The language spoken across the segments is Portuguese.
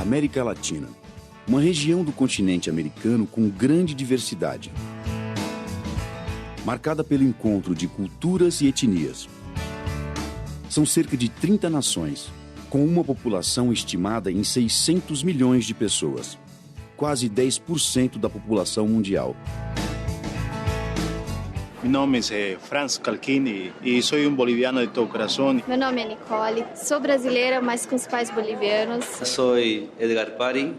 América Latina, uma região do continente americano com grande diversidade, marcada pelo encontro de culturas e etnias. São cerca de 30 nações, com uma população estimada em 600 milhões de pessoas, quase 10% da população mundial. Meu nome é Franz Calchini e sou boliviano de todo coração. Meu nome é Nicole, sou brasileira, mas com os pais bolivianos. Sou Edgar Pari,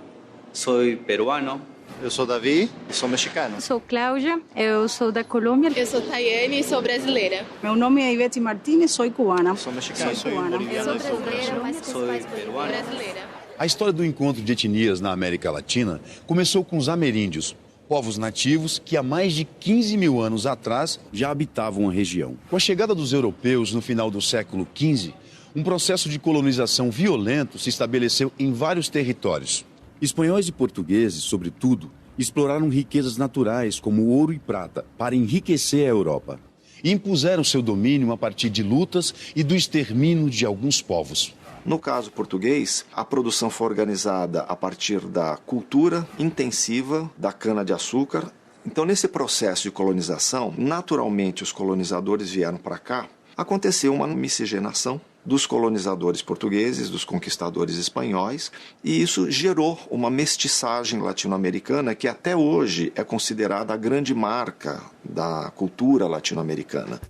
sou peruano. Eu sou Davi, sou mexicano. Sou Cláudia, eu sou da Colômbia. Eu sou Tayane e sou brasileira. Meu nome é Ivete Martínez, sou cubana. Sou mexicano. Sou boliviano Eu sou brasileira, mas com os pais peruano. Brasileira. A história do encontro de etnias na América Latina começou com os ameríndios, povos nativos que há mais de 15 mil anos atrás já habitavam a região. Com a chegada dos europeus no final do século XV, um processo de colonização violento se estabeleceu em vários territórios. Espanhóis e portugueses, sobretudo, exploraram riquezas naturais como ouro e prata para enriquecer a Europa. E impuseram seu domínio a partir de lutas e do extermínio de alguns povos. No caso português, a produção foi organizada a partir da cultura intensiva da cana-de-açúcar. Então, nesse processo de colonização, naturalmente os colonizadores vieram para cá. Aconteceu uma miscigenação dos colonizadores portugueses, dos conquistadores espanhóis, e isso gerou uma mestiçagem latino-americana que até hoje é considerada a grande marca da cultura latino-americana.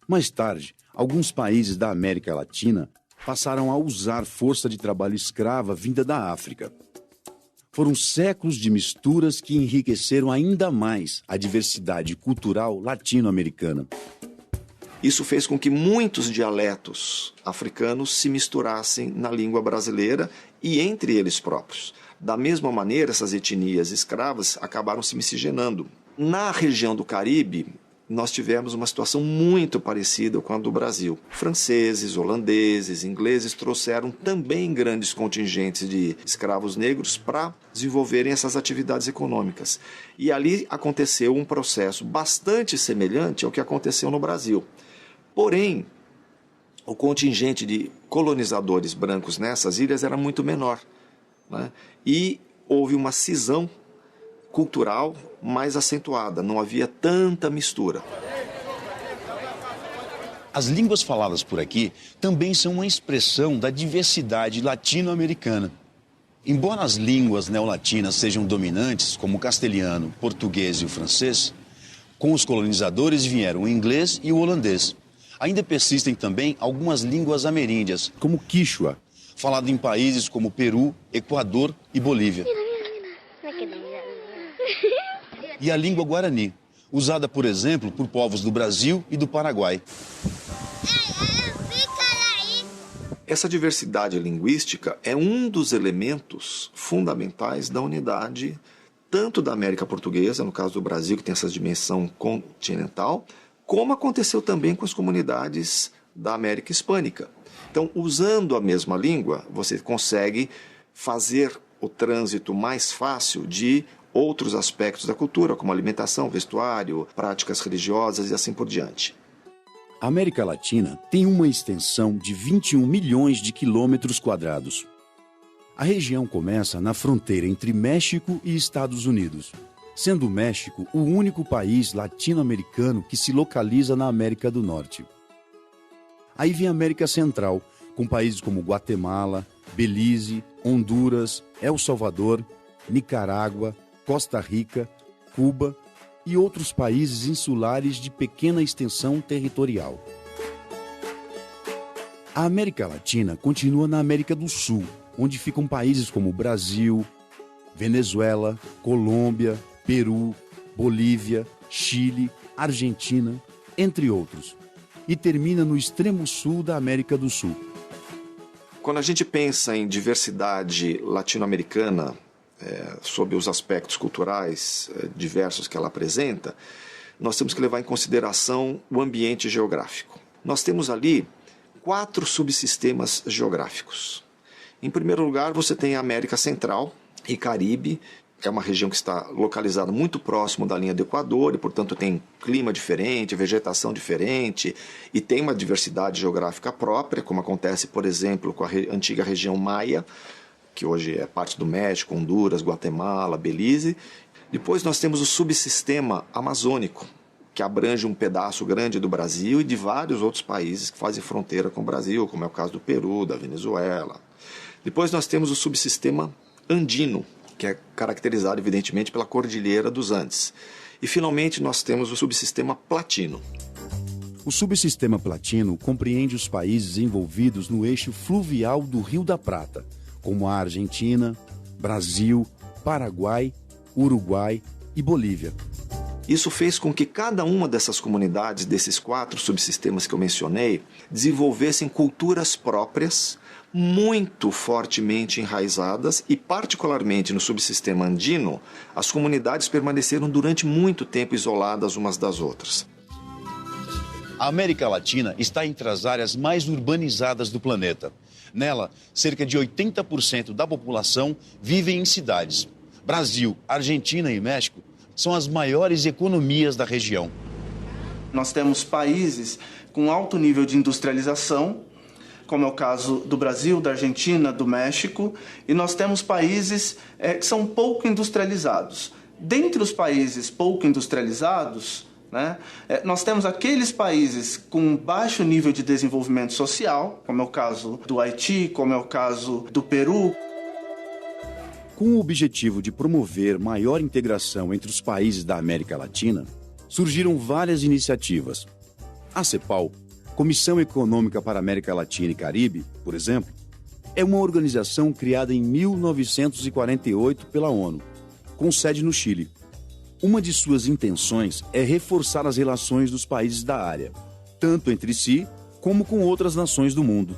Mais tarde, alguns países da América Latina passaram a usar força de trabalho escrava vinda da África. Foram séculos de misturas que enriqueceram ainda mais a diversidade cultural latino-americana. Isso fez com que muitos dialetos africanos se misturassem na língua brasileira e entre eles próprios. Da mesma maneira, essas etnias escravas acabaram se miscigenando. Na região do Caribe, nós tivemos uma situação muito parecida com a do Brasil. Franceses, holandeses, ingleses trouxeram também grandes contingentes de escravos negros para desenvolverem essas atividades econômicas. E ali aconteceu um processo bastante semelhante ao que aconteceu no Brasil. Porém, o contingente de colonizadores brancos nessas ilhas era muito menor, né? E houve uma cisão cultural mais acentuada, não havia tanta mistura. As línguas faladas por aqui também são uma expressão da diversidade latino-americana. Embora as línguas neolatinas sejam dominantes, como o castelhano, português e o francês, com os colonizadores vieram o inglês e o holandês. Ainda persistem também algumas línguas ameríndias, como o quichua, falado em países como Peru, Equador e Bolívia. E a língua guarani, usada, por exemplo, por povos do Brasil e do Paraguai. Essa diversidade linguística é um dos elementos fundamentais da unidade, tanto da América Portuguesa, no caso do Brasil, que tem essa dimensão continental, como aconteceu também com as comunidades da América Hispânica. Então, usando a mesma língua, você consegue fazer o trânsito mais fácil de outros aspectos da cultura, como alimentação, vestuário, práticas religiosas e assim por diante. A América Latina tem uma extensão de 21 milhões de quilômetros quadrados. A região começa na fronteira entre México e Estados Unidos, sendo o México o único país latino-americano que se localiza na América do Norte. Aí vem a América Central, com países como Guatemala, Belize, Honduras, El Salvador, Nicarágua, Costa Rica, Cuba e outros países insulares de pequena extensão territorial. A América Latina continua na América do Sul, onde ficam países como Brasil, Venezuela, Colômbia, Peru, Bolívia, Chile, Argentina, entre outros, e termina no extremo sul da América do Sul. Quando a gente pensa em diversidade latino-americana, sob os aspectos culturais diversos que ela apresenta, nós temos que levar em consideração o ambiente geográfico. Nós temos ali 4 subsistemas geográficos. Em primeiro lugar, você tem a América Central e Caribe, que é uma região que está localizada muito próximo da linha do Equador e, portanto, tem clima diferente, vegetação diferente e tem uma diversidade geográfica própria, como acontece, por exemplo, com a antiga região Maia. que hoje é parte do México, Honduras, Guatemala, Belize. Depois nós temos o subsistema amazônico, que abrange um pedaço grande do Brasil e de vários outros países que fazem fronteira com o Brasil, como é o caso do Peru, da Venezuela. Depois nós temos o subsistema andino, que é caracterizado, evidentemente, pela Cordilheira dos Andes. E, finalmente, nós temos o subsistema platino. O subsistema platino compreende os países envolvidos no eixo fluvial do Rio da Prata, como a Argentina, Brasil, Paraguai, Uruguai e Bolívia. Isso fez com que cada uma dessas comunidades, desses 4 subsistemas que eu mencionei, desenvolvessem culturas próprias, muito fortemente enraizadas e, particularmente no subsistema andino, as comunidades permaneceram durante muito tempo isoladas umas das outras. A América Latina está entre as áreas mais urbanizadas do planeta. Nela, cerca de 80% da população vive em cidades. Brasil, Argentina e México são as maiores economias da região. Nós temos países com alto nível de industrialização, como é o caso do Brasil, da Argentina, do México, e nós temos países que são pouco industrializados. Dentre os países pouco industrializados, nós temos aqueles países com baixo nível de desenvolvimento social, como é o caso do Haiti, como é o caso do Peru. Com o objetivo de promover maior integração entre os países da América Latina, surgiram várias iniciativas. A CEPAL, Comissão Econômica para a América Latina e Caribe, por exemplo, é uma organização criada em 1948 pela ONU, com sede no Chile. Uma de suas intenções é reforçar as relações dos países da área, tanto entre si como com outras nações do mundo.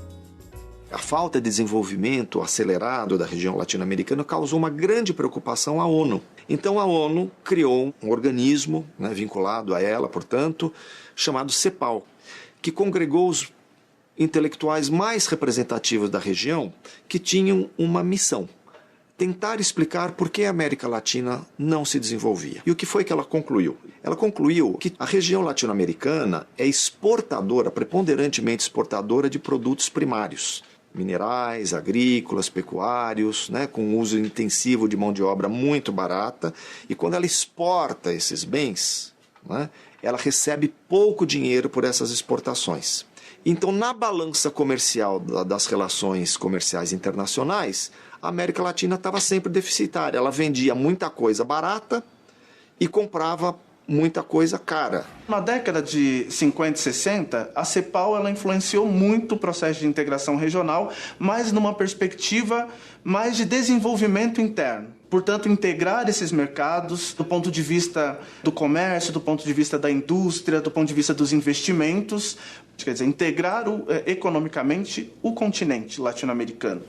A falta de desenvolvimento acelerado da região latino-americana causou uma grande preocupação à ONU. Então a ONU criou um organismo, vinculado a ela, portanto, chamado CEPAL, que congregou os intelectuais mais representativos da região que tinham uma missão: tentar explicar por que a América Latina não se desenvolvia. E o que foi que ela concluiu? Ela concluiu que a região latino-americana é exportadora, preponderantemente exportadora de produtos primários, minerais, agrícolas, pecuários, com uso intensivo de mão de obra muito barata, e quando ela exporta esses bens, ela recebe pouco dinheiro por essas exportações. Então, na balança comercial das relações comerciais internacionais, a América Latina estava sempre deficitária. Ela vendia muita coisa barata e comprava muita coisa cara. Na década de 50 e 60, a CEPAL ela influenciou muito o processo de integração regional, mas numa perspectiva mais de desenvolvimento interno. Portanto, integrar esses mercados do ponto de vista do comércio, do ponto de vista da indústria, do ponto de vista dos investimentos, quer dizer, integrar economicamente o continente latino-americano.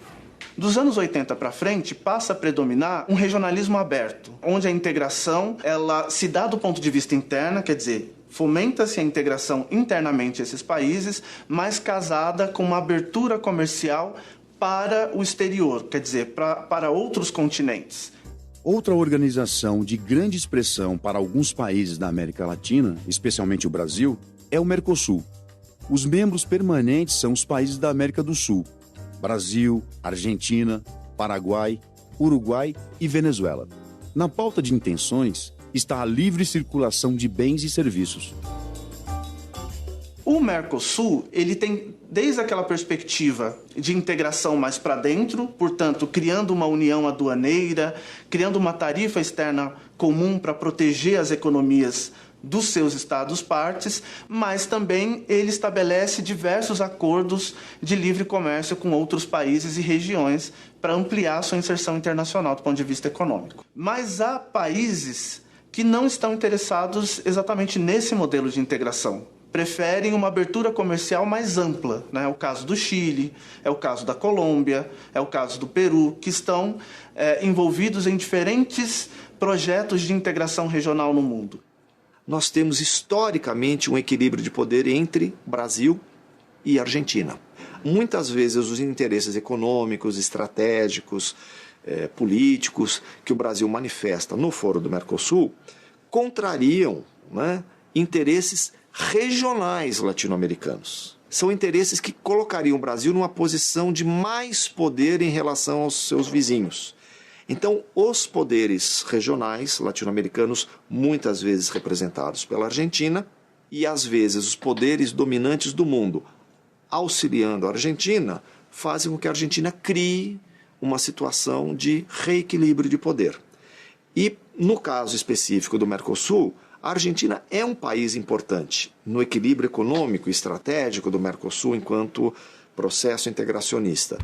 Dos anos 80 para frente, passa a predominar um regionalismo aberto, onde a integração ela se dá do ponto de vista interno, quer dizer, fomenta-se a integração internamente a esses países, mas casada com uma abertura comercial para o exterior, quer dizer, para outros continentes. Outra organização de grande expressão para alguns países da América Latina, especialmente o Brasil, é o Mercosul. Os membros permanentes são os países da América do Sul: Brasil, Argentina, Paraguai, Uruguai e Venezuela. Na pauta de intenções está a livre circulação de bens e serviços. O Mercosul, ele tem desde aquela perspectiva de integração mais para dentro, portanto, criando uma união aduaneira, criando uma tarifa externa comum para proteger as economias dos seus estados-partes, mas também ele estabelece diversos acordos de livre comércio com outros países e regiões para ampliar sua inserção internacional do ponto de vista econômico. Mas há países que não estão interessados exatamente nesse modelo de integração. Preferem uma abertura comercial mais ampla. É o caso do Chile, é o caso da Colômbia, é o caso do Peru, que estão envolvidos em diferentes projetos de integração regional no mundo. Nós temos historicamente um equilíbrio de poder entre Brasil e Argentina. Muitas vezes os interesses econômicos, estratégicos, políticos que o Brasil manifesta no Foro do Mercosul contrariam interesses regionais latino-americanos. São interesses que colocariam o Brasil numa posição de mais poder em relação aos seus vizinhos. Então, os poderes regionais latino-americanos, muitas vezes representados pela Argentina, e às vezes os poderes dominantes do mundo, auxiliando a Argentina, fazem com que a Argentina crie uma situação de reequilíbrio de poder. E, no caso específico do Mercosul, a Argentina é um país importante no equilíbrio econômico e estratégico do Mercosul enquanto processo integracionista.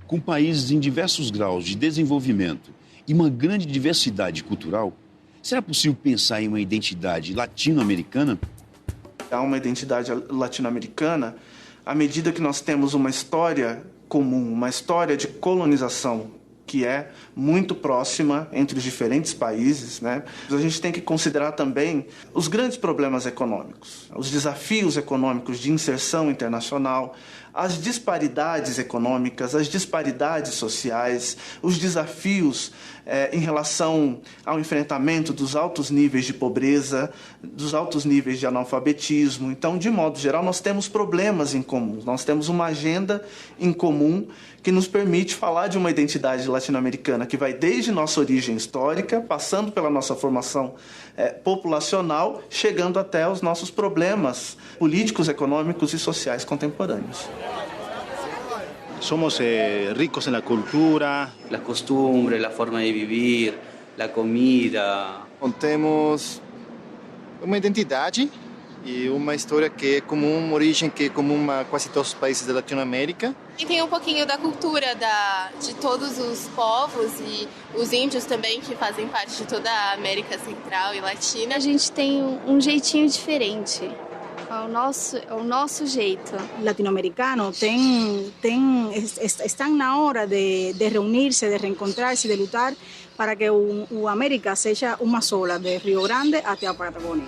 Com países em diversos graus de desenvolvimento e uma grande diversidade cultural, será possível pensar em uma identidade latino-americana? Há uma identidade latino-americana à medida que nós temos uma história comum, uma história de colonização que é muito próxima entre os diferentes países, né? A gente tem que considerar também os grandes problemas econômicos, os desafios econômicos de inserção internacional, as disparidades econômicas, as disparidades sociais, os desafios em relação ao enfrentamento dos altos níveis de pobreza, dos altos níveis de analfabetismo. Então, de modo geral, nós temos problemas em comum, nós temos uma agenda em comum que nos permite falar de uma identidade latino-americana que vai desde nossa origem histórica, passando pela nossa formação populacional, chegando até os nossos problemas políticos, econômicos e sociais contemporâneos. Somos ricos en la cultura. Las costumbres, la forma de vivir, la comida. Temos uma identidade e uma história que é comum, uma origem que é comum a quase todos os países da Latinoamérica. E tem um pouquinho da cultura de todos os povos e os índios também, que fazem parte de toda a América Central e Latina. A gente tem um jeitinho diferente. É o nosso jeito. Latino-americano estão na hora de reunir-se, de reencontrar-se, de lutar para que a América seja uma só, de Rio Grande até a Patagônia.